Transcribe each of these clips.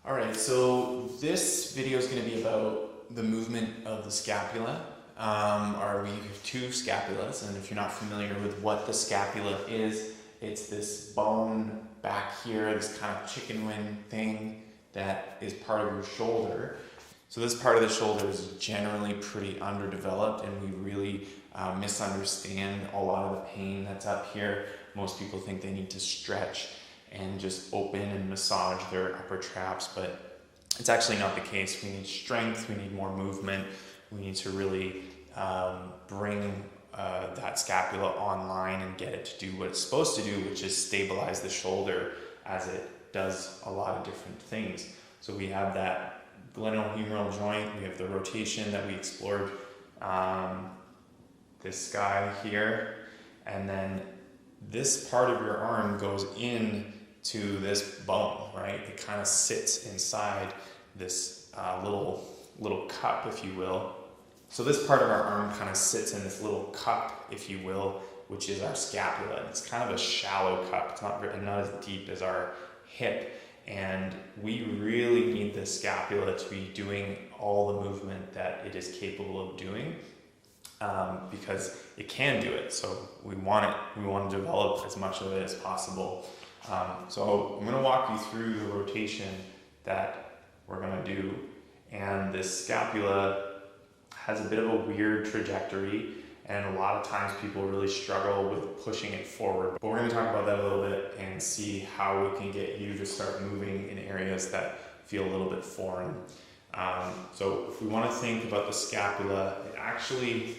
Alright, so this video is going to be about the movement of the scapula. We have two scapulas, and if you're not familiar with what the scapula is, it's this bone back here, this kind of chicken wing thing that is part of your shoulder. So this part of the shoulder is generally pretty underdeveloped, and we really misunderstand a lot of the pain that's up here. Most people think they need to stretch and just open and massage their upper traps, but it's actually not the case. We need strength, we need more movement, we need to really bring that scapula online and get it to do what it's supposed to do, which is stabilize the shoulder as it does a lot of different things. So we have that glenohumeral joint, we have the rotation that we explored, this guy here, and then this part of your arm goes in to this bone, right? It kind of sits inside this little cup, if you will. So this part of our arm kind of sits in this little cup, if you will, which is our scapula. It's kind of a shallow cup. It's not as deep as our hip. And we really need the scapula to be doing all the movement that it is capable of doing, because it can do it. So we want it. We want to develop as much of it as possible. So I'm going to walk you through the rotation that we're going to do. And this scapula has a bit of a weird trajectory, and a lot of times people really struggle with pushing it forward. But we're going to talk about that a little bit and see how we can get you to start moving in areas that feel a little bit foreign. So if we want to think about the scapula, it actually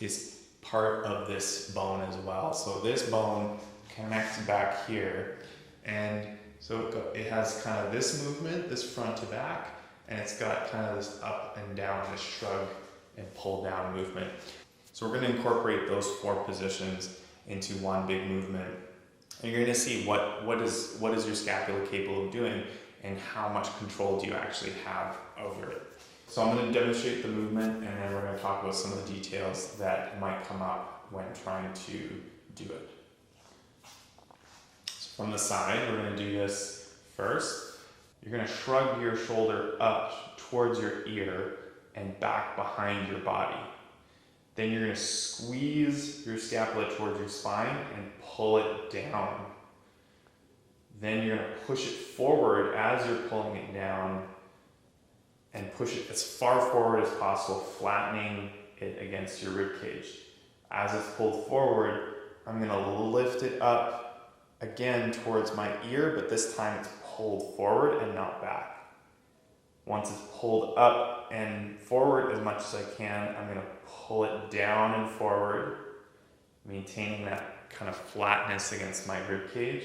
is part of this bone as well. So this bone connects back here, and so it has kind of this movement, this front to back, and it's got kind of this up and down, this shrug and pull down movement. So we're going to incorporate those four positions into one big movement, and you're going to see what is your scapula capable of doing and how much control do you actually have over it. So I'm going to demonstrate the movement, and then we're going to talk about some of the details that might come up when trying to do it. So from the side, we're going to do this first. You're going to shrug your shoulder up towards your ear and back behind your body. Then you're going to squeeze your scapula towards your spine and pull it down. Then you're going to push it forward as you're pulling it down, and push it as far forward as possible, flattening it against your rib cage. As it's pulled forward, I'm going to lift it up again towards my ear, but this time it's pulled forward and not back. Once it's pulled up and forward as much as I can, I'm going to pull it down and forward, maintaining that kind of flatness against my rib cage.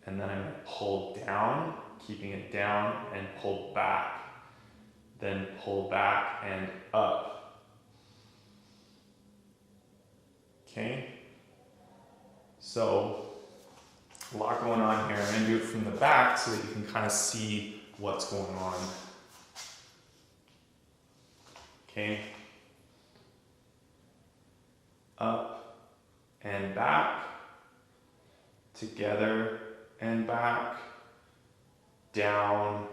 And then I'm going to pull down, keeping it down, and pull back. Then pull back and up. Okay? So, a lot going on here. I'm going to do it from the back so that you can kind of see what's going on. Okay? Up and back. Together and back. Down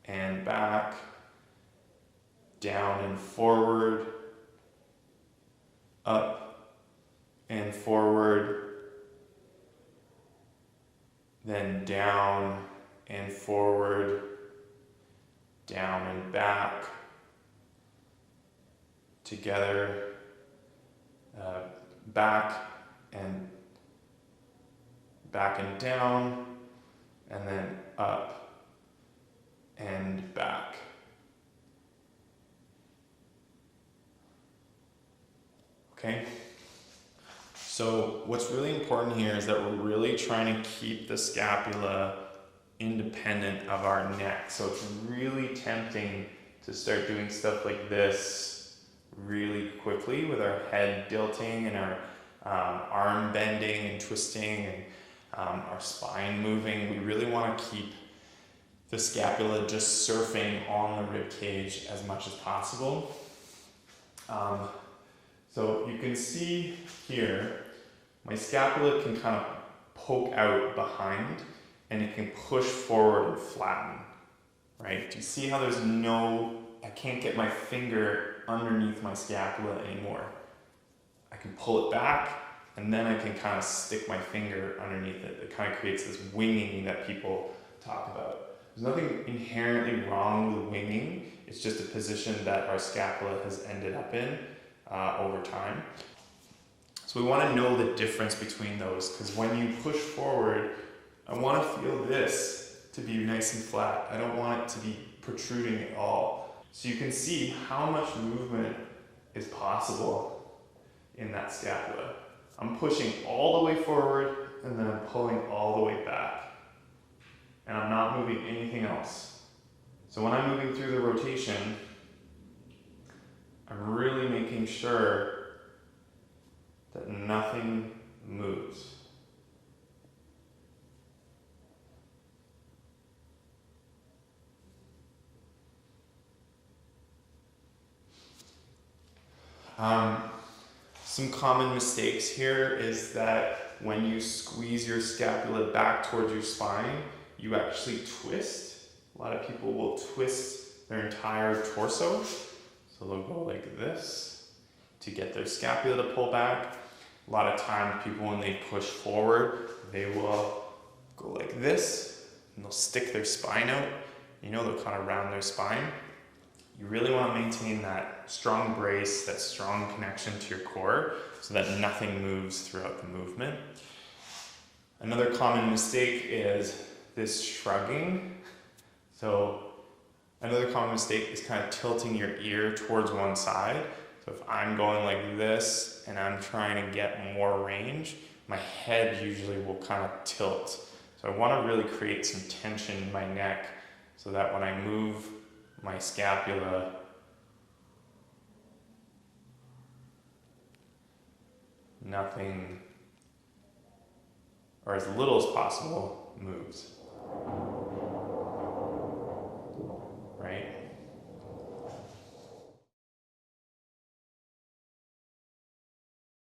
and back, down and forward, up and forward, then down and forward, down and back, together, back and down, and then up and back. Okay? So what's really important here is that we're really trying to keep the scapula independent of our neck. So it's really tempting to start doing stuff like this really quickly with our head tilting and our arm bending and twisting and our spine moving. We really want to keep the scapula just surfing on the rib cage as much as possible. So you can see here, my scapula can kind of poke out behind, and it can push forward and flatten, right? Do you see how there's I can't get my finger underneath my scapula anymore. I can pull it back, and then I can kind of stick my finger underneath it. It kind of creates this winging that people talk about. There's nothing inherently wrong with winging. It's just a position that our scapula has ended up in over time. So we want to know the difference between those, because when you push forward, I want to feel this to be nice and flat. I don't want it to be protruding at all. So you can see how much movement is possible in that scapula. I'm pushing all the way forward, and then I'm pulling all the way back. And I'm not moving anything else. So when I'm moving through the rotation, I'm really making sure that nothing moves. Some common mistakes here is that when you squeeze your scapula back towards your spine, you actually twist. A lot of people will twist their entire torso. So they'll go like this to get their scapula to pull back. A lot of times people, when they push forward, they will go like this, and they'll stick their spine out. You know, they'll kind of round their spine. You really want to maintain that strong brace, that strong connection to your core, so that nothing moves throughout the movement. Another common mistake is this shrugging. So another common mistake is kind of tilting your ear towards one side. So if I'm going like this and I'm trying to get more range, my head usually will kind of tilt. So I want to really create some tension in my neck so that when I move my scapula, nothing, or as little as possible, moves.